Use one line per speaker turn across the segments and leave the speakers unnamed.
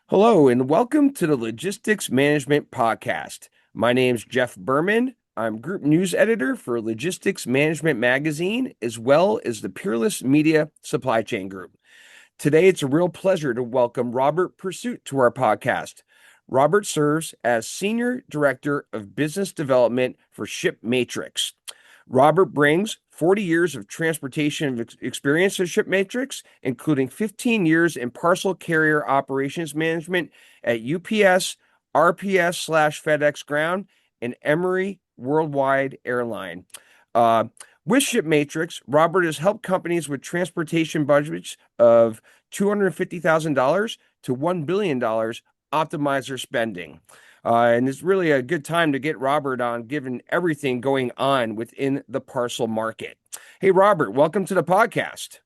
Hello, and welcome to the Logistics Management Podcast. My name's Jeff Berman. I'm Group News Editor for Logistics Management Magazine, as well as the Peerless Media Supply Chain Group. Today, it's a real pleasure to welcome Robert Persuit to our podcast. Robert serves as Senior Director of Business Development for ShipMatrix. Robert brings 40 years of transportation experience at ShipMatrix, including 15 years in parcel carrier operations management at UPS, RPS/FedEx Ground, and Emery Worldwide Airline. Uh, with ShipMatrix, Robert has helped companies with transportation budgets of $250,000 to $1 billion optimize their spending. And it's really a good time to get Robert on, given everything going on within the parcel market. Hey, Robert, welcome to the podcast.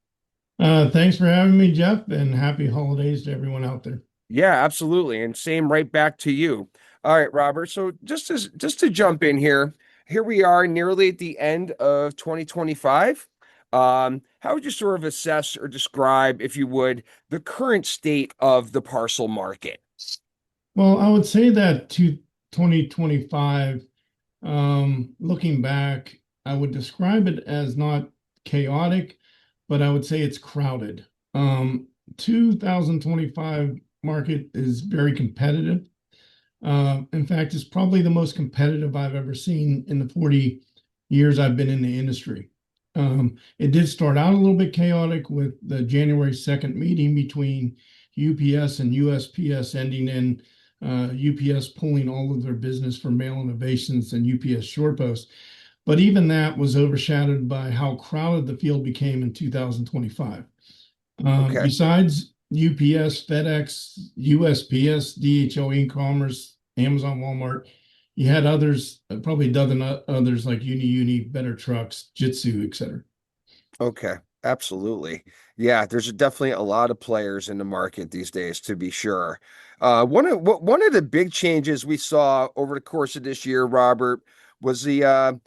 Thanks for having me, Jeff, and happy holidays to everyone out there.
Yeah, absolutely. And same right back to you. All right, Robert. So just to jump in here we are nearly at the end of 2025. How would you sort of assess or describe, if you would, the current state of the parcel market?
Well, I would say that to 2025, looking back, I would describe it as not chaotic, but I would say it's crowded. 2025 market is very competitive. In fact, it's probably the most competitive I've ever seen in the 40 years I've been in the industry. It did start out a little bit chaotic with the January 2nd meeting between UPS and USPS ending in UPS pulling all of their business for Mail Innovations and UPS SurePost. But even that was overshadowed by how crowded the field became in 2025.
Okay.
Besides UPS, FedEx, USPS, DHL e-commerce, Amazon, Walmart, you had others, probably a dozen others like Uni, Better Trucks, Jitsu, etc.
Okay, absolutely. Yeah, there's definitely a lot of players in the market these days, to be sure. One of the big changes we saw over the course of this year, Robert, was the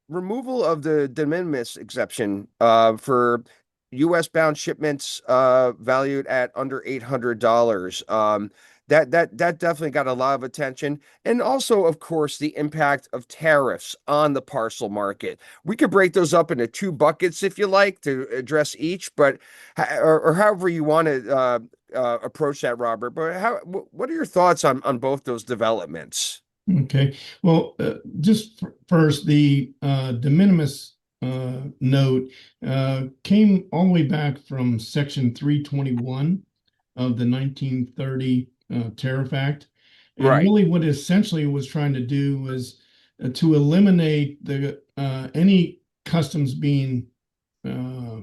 removal of the de minimis exception for U.S. bound shipments valued at under $800. That definitely got a lot of attention, and also, of course, the impact of tariffs on the parcel market. We could break those up into two buckets if you like to address each, but or however you want to approach that, Robert. But what are your thoughts on both those developments?
Okay. Well, just first, the de minimis note came all the way back from Section 321 of the 1930 Tariff Act. And
Right.
really, what it essentially was trying to do was to eliminate the any customs being uh,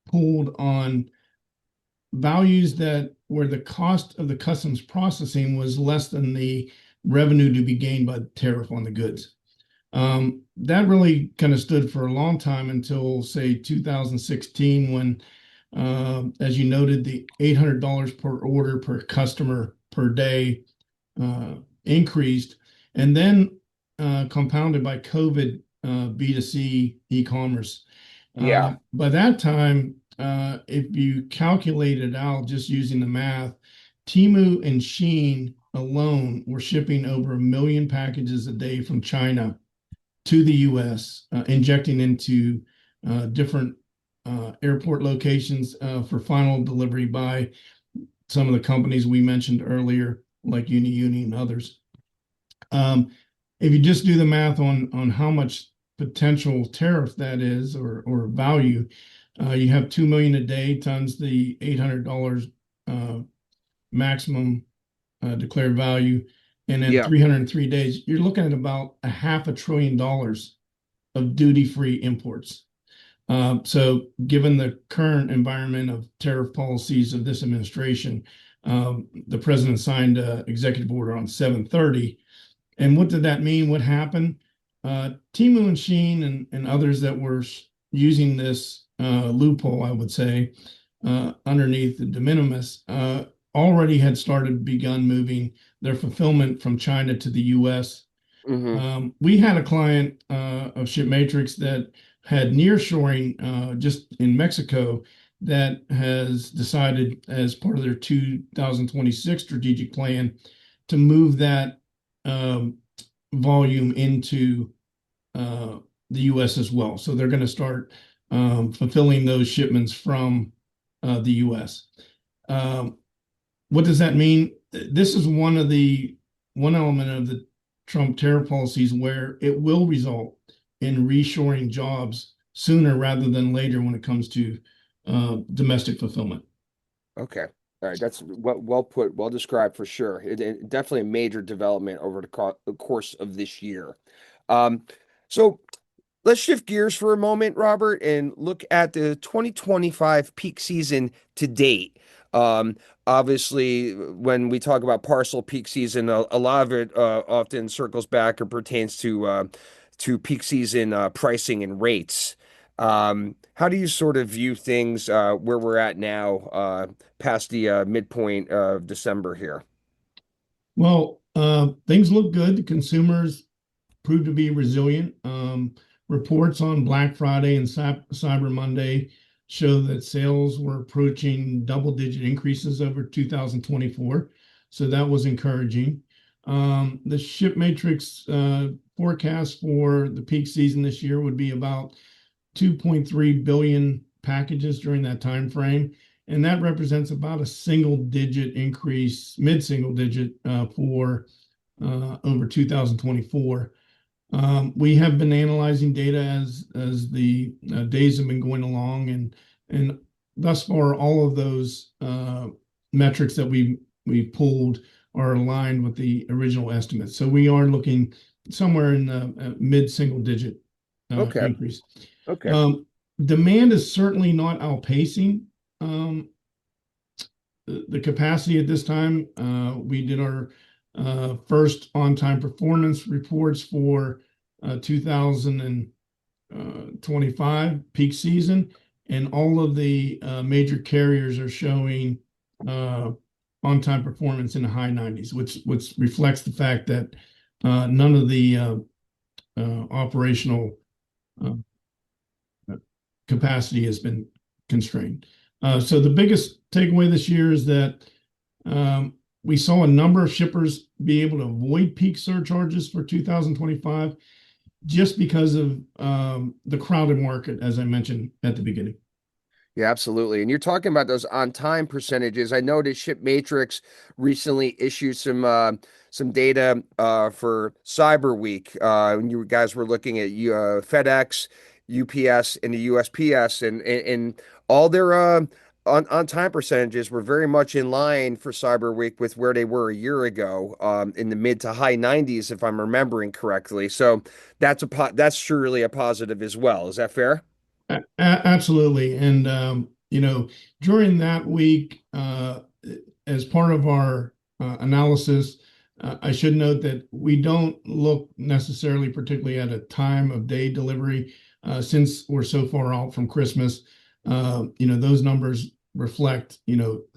pulled on values that where the cost of the customs processing was less than the revenue to be gained by the tariff on the goods. That really kind of stood for a long time until, say, 2016, when, as you noted, the $800 per order per customer per day increased, and then compounded by COVID B2C e-commerce.
Yeah.
By that time, if you calculate it out just using the math, Temu and Shein alone were shipping over 1 million packages a day from China to the US, injecting into different airport locations for final delivery by some of the companies we mentioned earlier, like Uni and others. If you just do the math on how much potential tariff that is or value, you have 2 million a day times the $800 maximum declared value, and then
Yeah.
303 days, you're looking at about a $500 billion of duty-free imports. So given the current environment of tariff policies of this administration, the president signed an executive order on 7/30. And what did that mean? What happened? Temu and Shein and others that were using this loophole, I would say, underneath the de minimis, already had begun moving their fulfillment from China to the US.
Hmm.
We had a client of ShipMatrix that had nearshoring just in Mexico that has decided, as part of their 2026 strategic plan, to move that um, volume into the U.S. as well. So they're going to start fulfilling those shipments from the U.S. Um, what does that mean? This is one element of the Trump tariff policies where it will result in reshoring jobs sooner rather than later when it comes to domestic fulfillment.
Okay. All right. That's well put, well described for sure. Definitely a major development over the course of this year. Um, so let's shift gears for a moment, Robert, and look at the 2025 peak season to date. Obviously, when we talk about parcel peak season, a lot of it often circles back or pertains to peak season pricing and rates. How do you sort of view things where we're at now, past the midpoint of December here?
Well, things look good. The consumers proved to be resilient. Reports on Black Friday and Cyber Monday show that sales were approaching double-digit increases over 2024. So that was encouraging. The ShipMatrix forecast for the peak season this year would be about 2.3 billion packages during that time frame. And that represents about a single digit increase, mid-single digit for over 2024. We have been analyzing data as the days have been going along, and thus far, all of those metrics that we pulled are aligned with the original estimates. So we are looking somewhere in the mid-single digit
Okay.
increase.
Okay.
Um, Demand is certainly not outpacing um, the capacity at this time. We did our first on-time performance reports for 2025 peak season, and all of the major carriers are showing on-time performance in the high 90s, which reflects the fact that none of the operational uh, capacity has been constrained. So the biggest takeaway this year is that we saw a number of shippers be able to avoid peak surcharges for 2025 just because of the crowded market, as I mentioned at the beginning.
Yeah, absolutely. And you're talking about those on-time percentages. I noticed ShipMatrix recently issued some data for Cyber Week. And you guys were looking at FedEx, UPS, and the USPS, and all their on-time percentages were very much in line for Cyber Week with where they were a year ago, in the mid to high 90s, if I'm remembering correctly. So that's surely a positive as well. Is that fair?
Absolutely. And, during that week, as part of our analysis, I should note that we don't look necessarily particularly at a time of day delivery since we're so far out from Christmas. Those numbers reflect,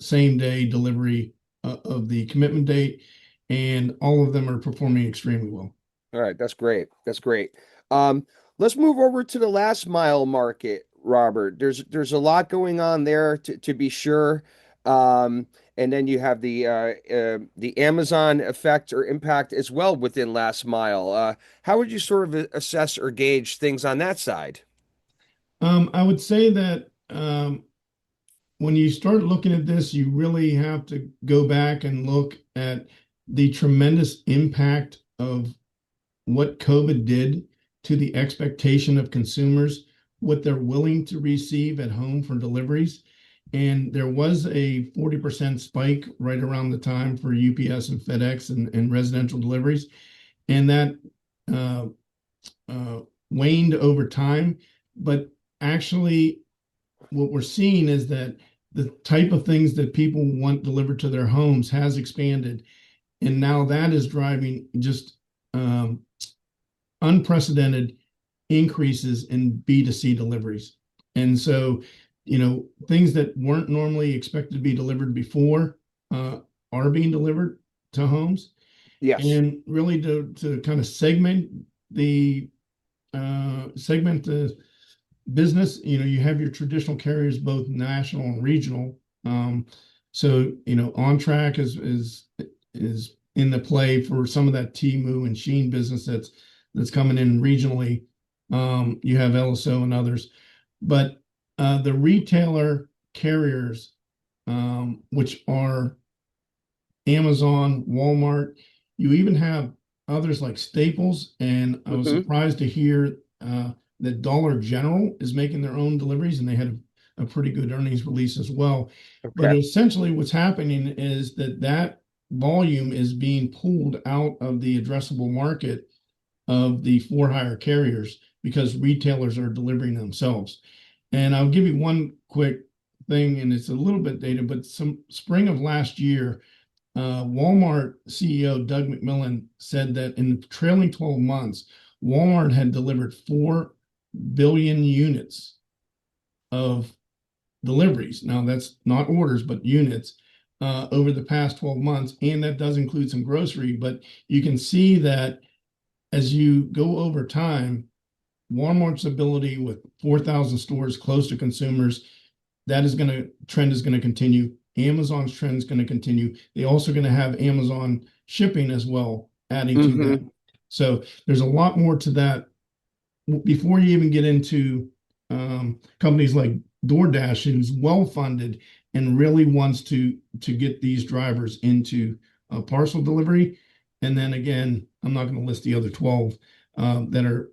same day delivery of the commitment date, and all of them are performing extremely well.
All right, that's great. That's great. Um, let's move over to the last mile market, Robert. There's a lot going on there to be sure. Um, and then you have the Amazon effect or impact as well within last mile. How would you sort of assess or gauge things on that side?
I would say that when you start looking at this, you really have to go back and look at the tremendous impact of what COVID did to the expectation of consumers, what they're willing to receive at home for deliveries. And there was a 40% spike right around the time for UPS and FedEx and residential deliveries. And that uh, waned over time. But actually, what we're seeing is that the type of things that people want delivered to their homes has expanded. And now that is driving just um, unprecedented increases in B2C deliveries. And so, things that weren't normally expected to be delivered before are being delivered to homes.
Yes.
And really to kind of segment the business, you have your traditional carriers, both national and regional. So, On Track is in the play for some of that Temu and Sheen business that's coming in regionally. You have LSO and others, but the retailer carriers, which are Amazon, Walmart, you even have others like Staples, and I was
Hmm.
surprised to hear that Dollar General is making their own deliveries, and they had a pretty good earnings release as well. But
Okay.
essentially, what's happening is that volume is being pulled out of the addressable market of the for-hire carriers because retailers are delivering themselves. And I'll give you one quick thing, and it's a little bit dated, but some spring of last year, Walmart CEO Doug McMillon said that in the trailing 12 months, Walmart had delivered 4 billion units of deliveries. Now, that's not orders, but units over the past 12 months. And that does include some grocery. But you can see that as you go over time, Walmart's ability with 4,000 stores close to consumers, trend is going to continue. Amazon's trend is going to continue. They're also going to have Amazon shipping as well, adding to that.
Hmm.
So there's a lot more to that before you even get into companies like DoorDash, who's well funded and really wants to get these drivers into parcel delivery. And then again, I'm not going to list the other 12 that are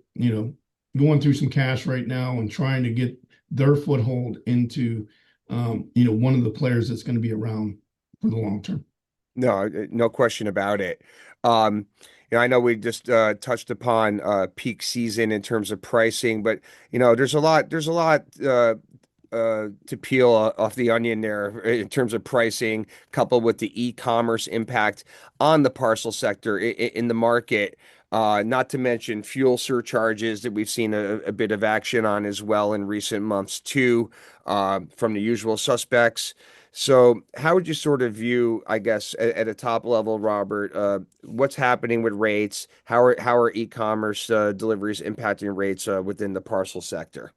going through some cash right now and trying to get their foothold into one of the players that's going to be around for the long term.
No, no question about it. Um, I know we just touched upon peak season in terms of pricing, but there's a lot to peel off the onion there in terms of pricing, coupled with the e-commerce impact on the parcel sector in the market. Not to mention fuel surcharges that we've seen a bit of action on as well in recent months too, from the usual suspects. So, how would you sort of view, I guess, at a top level, Robert, what's happening with rates? How are e-commerce deliveries impacting rates within the parcel sector?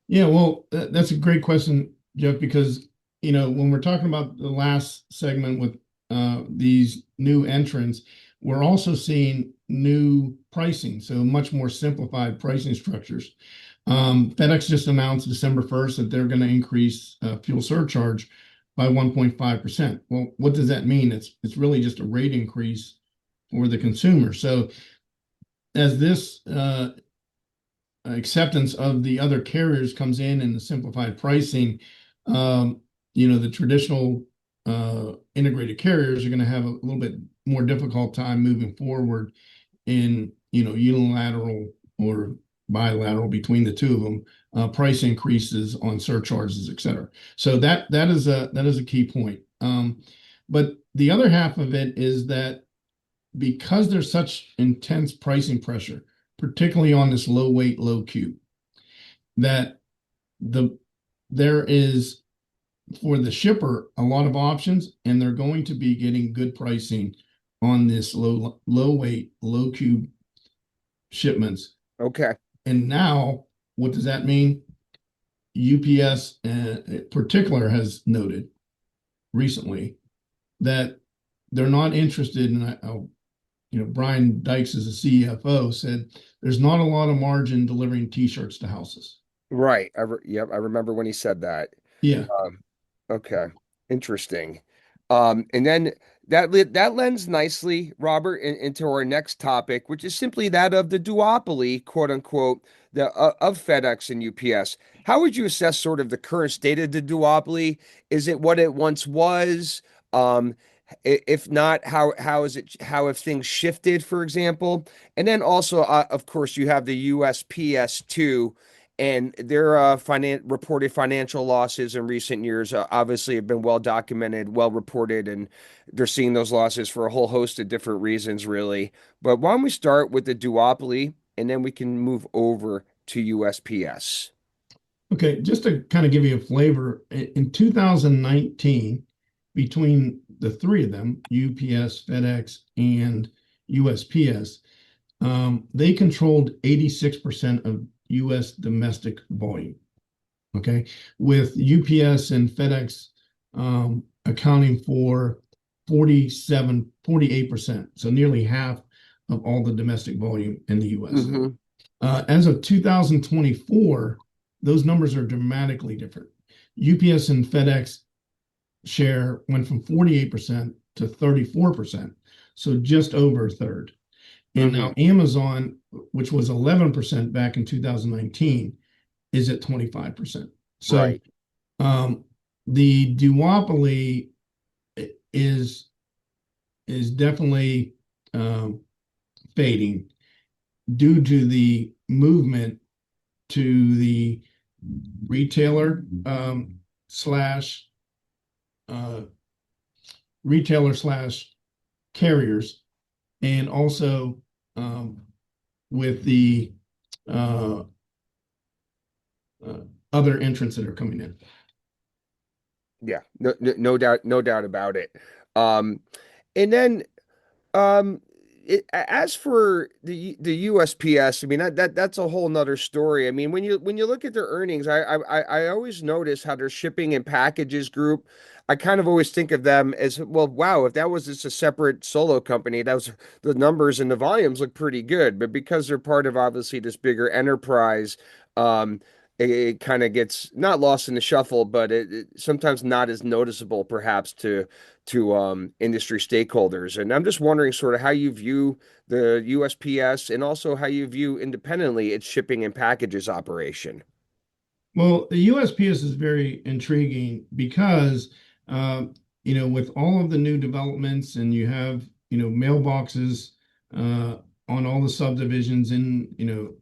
Yeah, well, that's a great question, Jeff, because when we're talking about the last segment with these new entrants, we're also seeing new pricing, so much more simplified pricing structures. FedEx just announced December 1st that they're going to increase fuel surcharge by 1.5%. Well, what does that mean? It's really just a rate increase for the consumer. So as this acceptance of the other carriers comes in and the simplified pricing, um, the traditional integrated carriers are going to have a little bit more difficult time moving forward in, unilateral or bilateral between the two of them, price increases on surcharges, et cetera. So that is a key point. But the other half of it is that because there's such intense pricing pressure, particularly on this low weight, low cube, that the there is for the shipper a lot of options, and they're going to be getting good pricing on this low weight, low cube shipments.
Okay.
And now, what does that mean? UPS in particular has noted recently that they're not interested in, Brian Dykes as a CFO said there's not a lot of margin delivering t-shirts to houses.
Right. Yep, I remember when he said that.
Yeah.
Um, okay. Interesting. And then that lends nicely, Robert, into our next topic, which is simply that of the duopoly, quote unquote, of FedEx and UPS. How would you assess sort of the current state of the duopoly? Is it what it once was? Um, if not, how have things shifted, for example? And then also, of course, you have the USPS too, and their reported financial losses in recent years obviously have been well documented, well reported, and they're seeing those losses for a whole host of different reasons, really. But why don't we start with the duopoly, and then we can move over to USPS?
Okay, just to kind of give you a flavor, in 2019, between the three of them, UPS, FedEx, and USPS, they controlled 86% of U.S. domestic volume. Okay, with UPS and FedEx accounting for 48%, so nearly half of all the domestic volume in the U.S.
Mm-hmm.
As of 2024, those numbers are dramatically different. UPS and FedEx share went from 48% to 34%, so just over a third. And
Mm-hmm.
now Amazon, which was 11% back in 2019, is at 25%. So
Right.
the duopoly is definitely fading due to the movement to the retailer slash uh, retailer slash carriers, and also with the uh, uh, other entrants that are coming in.
Yeah. No doubt, no doubt about it. Um, and then Um, as for the USPS, I mean that's a whole nother story. I mean, when you look at their earnings, I always notice how their shipping and packages group. I kind of always think of them as, well, wow, if that was just a separate solo company, that was the numbers and the volumes look pretty good. But because they're part of obviously this bigger enterprise, it kind of gets not lost in the shuffle, but it sometimes not as noticeable perhaps to industry stakeholders. And I'm just wondering sort of how you view the USPS and also how you view independently its shipping and packages operation.
Well, the USPS is very intriguing because, uh, with all of the new developments, and you have, mailboxes uh, on all the subdivisions,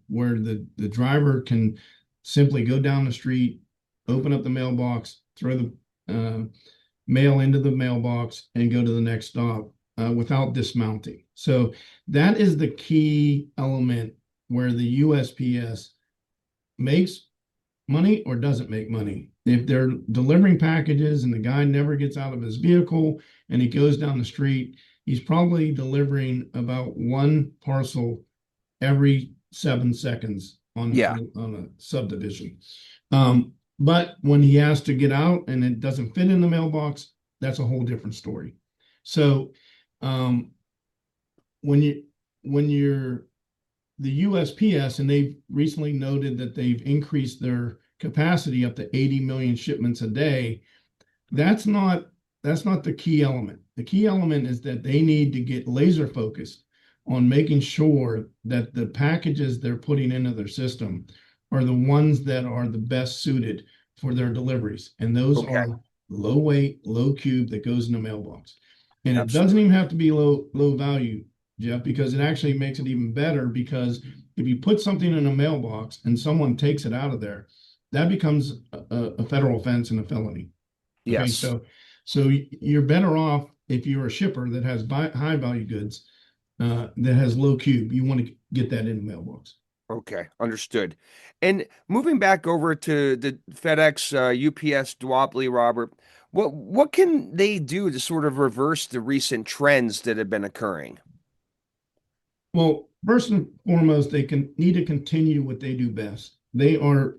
where the driver can simply go down the street, open up the mailbox, throw the mail into the mailbox, and go to the next stop without dismounting. So that is the key element where the USPS makes money or doesn't make money. If they're delivering packages and the guy never gets out of his vehicle and he goes down the street, he's probably delivering about one parcel every 7 seconds
Yeah.
on a subdivision. But when he has to get out and it doesn't fit in the mailbox, that's a whole different story. So um, when you're the USPS, and they've recently noted that they've increased their capacity up to 80 million shipments a day. That's not the key element. The key element is that they need to get laser focused on making sure that the packages they're putting into their system are the ones that are the best suited for their deliveries. And those
Okay.
are low weight, low cube that goes in the mailbox. And it doesn't
Absolutely.
even have to be low value, Jeff, because it actually makes it even better, because if you put something in a mailbox and someone takes it out of there, that becomes a federal offense and a felony. Okay,
Yes.
so you're better off if you're a shipper that has high value goods that has low cube. You want to get that in the mailbox.
Okay. Understood. And moving back over to the FedEx UPS duopoly, Robert, what can they do to sort of reverse the recent trends that have been occurring?
Well, first and foremost, they can need to continue what they do best. They are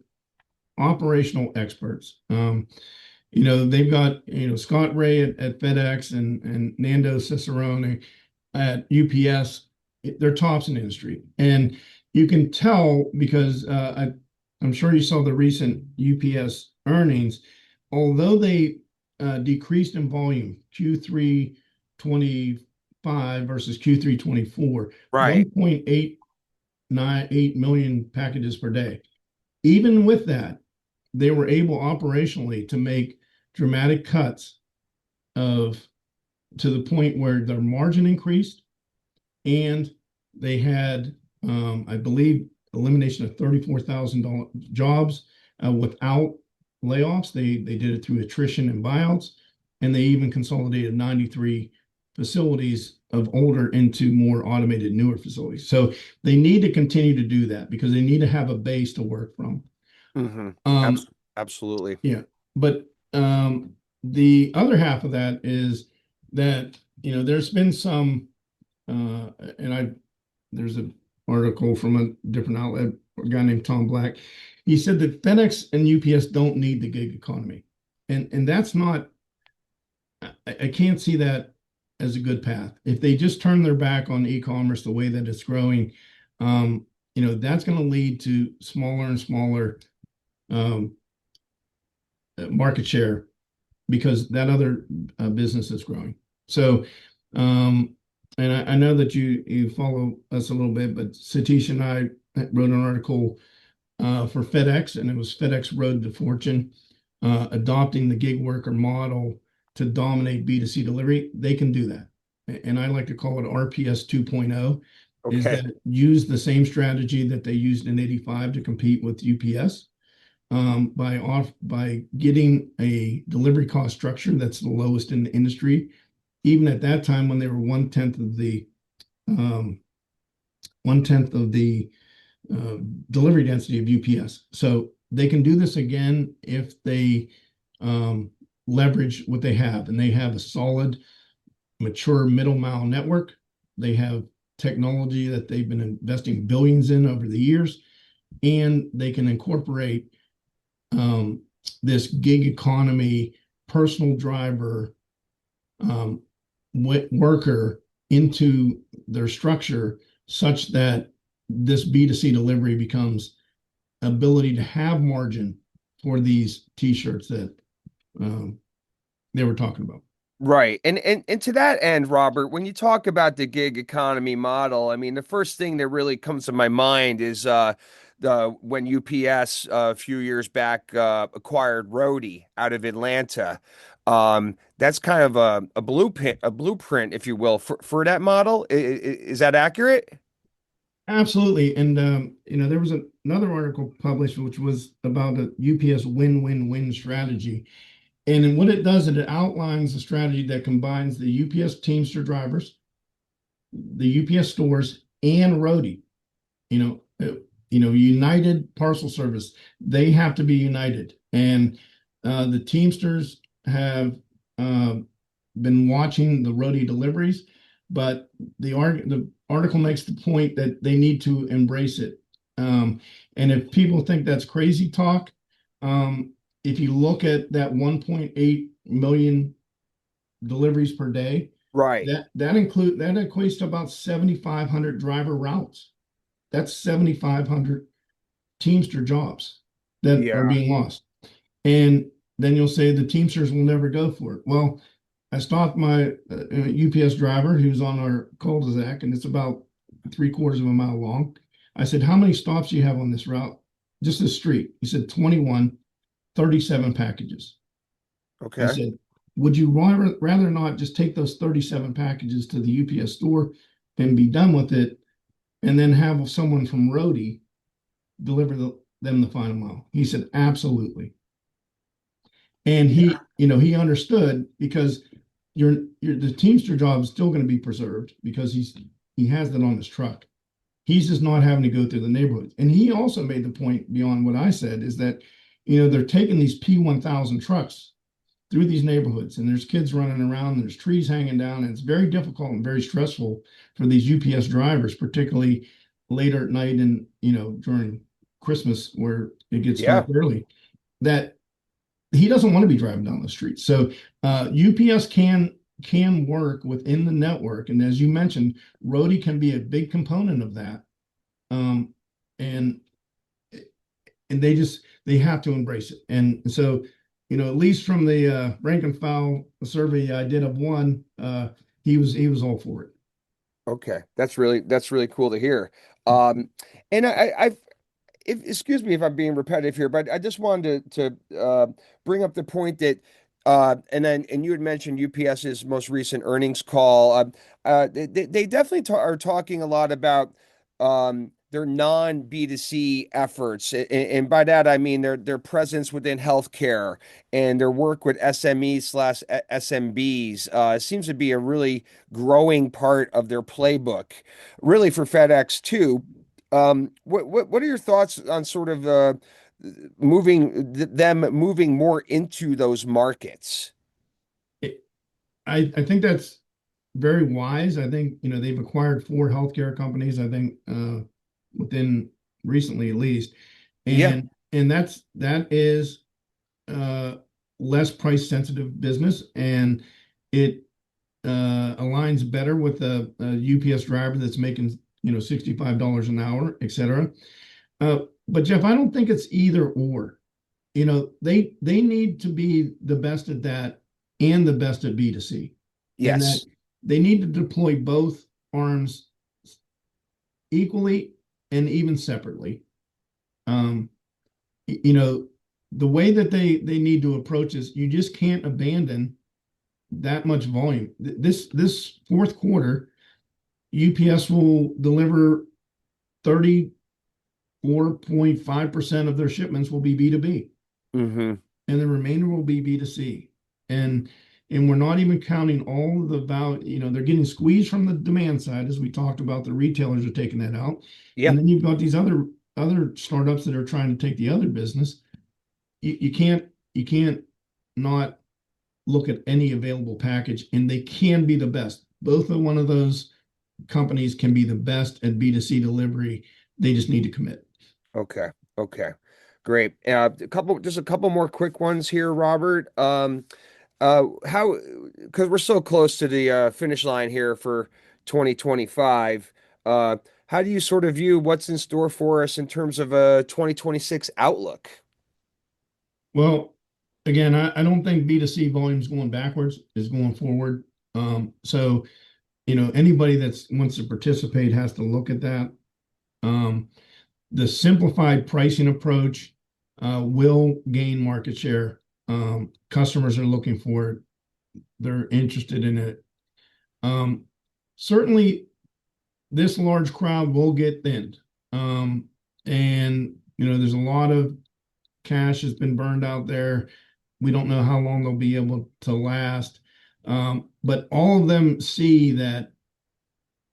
operational experts. They've got, Scott Ray at FedEx and Nando Cicerone at UPS. They're tops in the industry. And you can tell because I'm sure you saw the recent UPS earnings, although they decreased in volume, Q3 25 versus Q3 24,
Right.
1.898 million packages per day. Even with that, they were able operationally to make dramatic cuts of to the point where their margin increased, and they had, I believe, elimination of 34,000 jobs without layoffs. They did it through attrition and buyouts, and they even consolidated 93 facilities of older into more automated, newer facilities. So they need to continue to do that because they need to have a base to work from.
Mm-hmm.
Um,
Absolutely.
yeah, but the other half of that is that there's been some, and I there's an article from a different outlet a guy named Tom Black. He said that FedEx and UPS don't need the gig economy, and that's not. I can't see that as a good path. If they just turn their back on e-commerce the way that it's growing, that's going to lead to smaller and smaller um, market share because that other business is growing. So, and I know that you follow us a little bit, but Satish and I wrote an article for FedEx, and it was FedEx Road to Fortune, adopting the gig worker model to dominate B2C delivery. They can do that. And I like to call it RPS 2.0, is
Okay.
that use the same strategy that they used in 85 to compete with UPS, by getting a delivery cost structure that's the lowest in the industry, even at that time when they were um, 1/10 of the uh, delivery density of UPS. So they can do this again if they um, leverage what they have, and they have a solid, mature middle mile network. They have technology that they've been investing billions in over the years, and they can incorporate um, this gig economy personal driver um, worker into their structure such that this B2C delivery becomes ability to have margin for these t-shirts that um, they were talking about.
Right. And to that end, Robert, when you talk about the gig economy model, I mean, the first thing that really comes to my mind is the when UPS a few years back acquired Rhodey out of Atlanta. That's kind of a blueprint, if you will, for that model. Is that accurate?
Absolutely. And, there was another article published which was about a UPS win-win-win strategy. And then what it does is it outlines a strategy that combines the UPS Teamster drivers, the UPS stores, and Roadie. United Parcel Service. They have to be united. And the Teamsters have uh, been watching the Roadie deliveries, but the article makes the point that they need to embrace it. And if people think that's crazy talk, um, if you look at that 1.8 million deliveries per day,
Right.
that equates to about 7,500 driver routes. That's 7,500 Teamster jobs that are
Yeah.
being lost. And then you'll say the Teamsters will never go for it. Well, I stopped my UPS driver who's on our cul-de-sac, and it's about 3/4 of a mile long. I said, "How many stops do you have on this route? Just this street?" He said, 21, 37 packages. I
Okay.
said, "Would you rather not just take those 37 packages to the UPS store and be done with it, and then have someone from Rhodey deliver them the final mile?" He said, "Absolutely." And
Yeah.
he understood because the Teamster job is still going to be preserved because he has that on his truck. He's just not having to go through the neighborhoods. And he also made the point beyond what I said is that, they're taking these P1000 trucks through these neighborhoods, and there's kids running around, and there's trees hanging down, and it's very difficult and very stressful for these UPS drivers, particularly later at night and during Christmas where it gets
Yeah.
dark early. That he doesn't want to be driving down the street. So UPS can work within the network, and as you mentioned, Roadie can be a big component of that. Um, and and they have to embrace it. And so, at least from the rank and file survey I did of one, he was all for it.
Okay. That's really cool to hear. Um, and I've excuse me if I'm being repetitive here, but I just wanted to bring up the point that and you had mentioned UPS's most recent earnings call. They definitely are talking a lot about their non B2C efforts, and by that I mean their presence within healthcare and their work with SMEs slash SMBs. Seems to be a really growing part of their playbook, really for FedEx too. What are your thoughts on sort of them moving more into those markets?
It, I think that's very wise. I think they've acquired four healthcare companies. I think within recently at least,
Yeah.
and that is uh, less price sensitive business, and it aligns better with a UPS driver that's making $65 an hour, et cetera. But Jeff, I don't think it's either or. They need to be the best at that and the best at B2C, and that
Yes.
they need to deploy both arms equally and even separately. Um, you know, the way that they need to approach is you just can't abandon that much volume. This fourth quarter, UPS will deliver 34.5% of their shipments will be B2B,
Mm-hmm.
and the remainder will be B2C. And and we're not even counting all of the value, they're getting squeezed from the demand side, as we talked about, the retailers are taking that out.
Yeah.
And then you've got these other startups that are trying to take the other business. You can't not look at any available package, and they can be the best. Both of one of those companies can be the best at B2C delivery. They just need to commit.
Okay. Okay. Great. Just a couple more quick ones here, Robert. How, because we're so close to the finish line here for 2025. How do you sort of view what's in store for us in terms of a 2026 outlook?
Well, again, I don't think B2C volume is going backwards, is going forward. So, anybody that wants to participate has to look at that. Um, the simplified pricing approach will gain market share. Customers are looking for it. They're interested in it. Um, Certainly, this large crowd will get thinned. And, there's a lot of cash has been burned out there. We don't know how long they'll be able to last. But all of them see that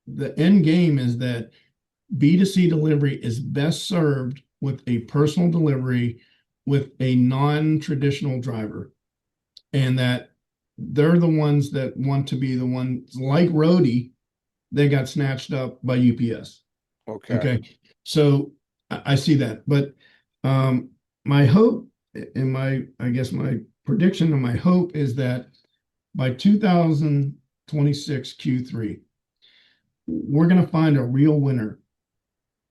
the end game is that B2C delivery is best served with a personal delivery with a non-traditional driver, and that they're the ones that want to be the ones like Rhodey that got snatched up by UPS.
Okay.
Okay. So I see that. But my hope and I guess my prediction and my hope is that by 2026 Q3, we're going to find a real winner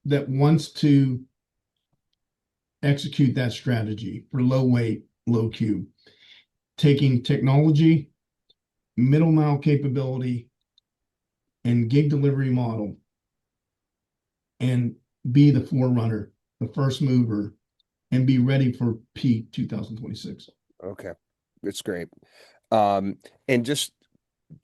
that wants to execute that strategy for low weight, low cube, taking technology, middle mile capability, and gig delivery model and be the forerunner, the first mover, and be ready for peak 2026.
Okay. That's great. Um, and just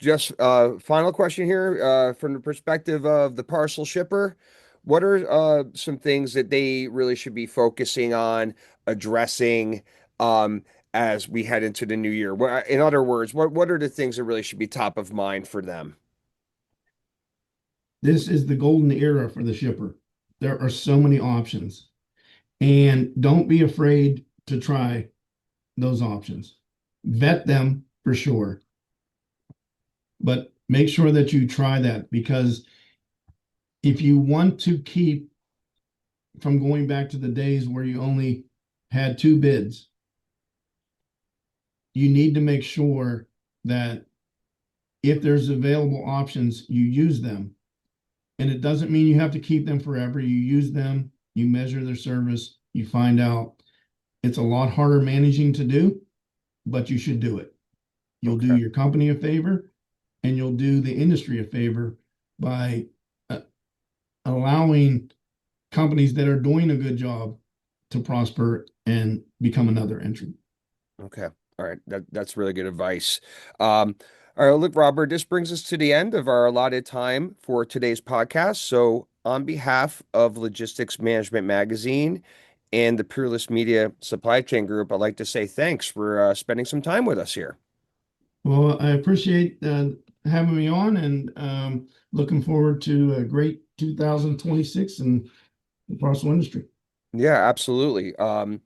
final question here, from the perspective of the parcel shipper, what are some things that they really should be focusing on addressing as we head into the new year? In other words, what are the things that really should be top of mind for them?
This is the golden era for the shipper. There are so many options, and don't be afraid to try those options. Vet them for sure, but make sure that you try that, because if you want to keep from going back to the days where you only had two bids, you need to make sure that if there's available options, you use them. And it doesn't mean you have to keep them forever. You use them, you measure their service, you find out. It's a lot harder managing to do, but you should do it. You'll do
Okay.
your company a favor, and you'll do the industry a favor by uh, allowing companies that are doing a good job to prosper and become another entrant.
Okay. All right. That's really good advice. Um, all right, look, Robert, this brings us to the end of our allotted time for today's podcast. So, on behalf of Logistics Management Magazine and the Peerless Media Supply Chain Group, I'd like to say thanks for spending some time with us here.
Well, I appreciate having me on, and looking forward to a great 2026 in the parcel industry.
Yeah, absolutely. And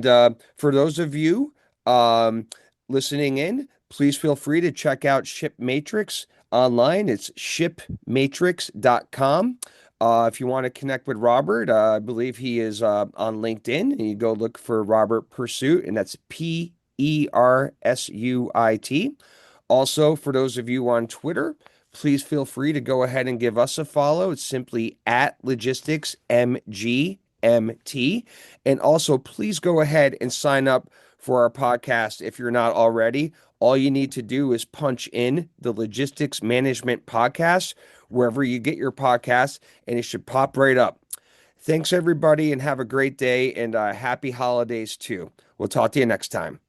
for those of you um, listening in, please feel free to check out ShipMatrix online. It's shipmatrix.com. If you want to connect with Robert, I believe he is on LinkedIn. And you go look for Robert Persuit, and that's Persuit. Also, for those of you on Twitter, please feel free to go ahead and give us a follow. It's simply at LogisticsMGMT. And also, please go ahead and sign up for our podcast if you're not already. All you need to do is punch in the Logistics Management Podcast wherever you get your podcasts, and it should pop right up. Thanks, everybody, and have a great day and happy holidays too. We'll talk to you next time.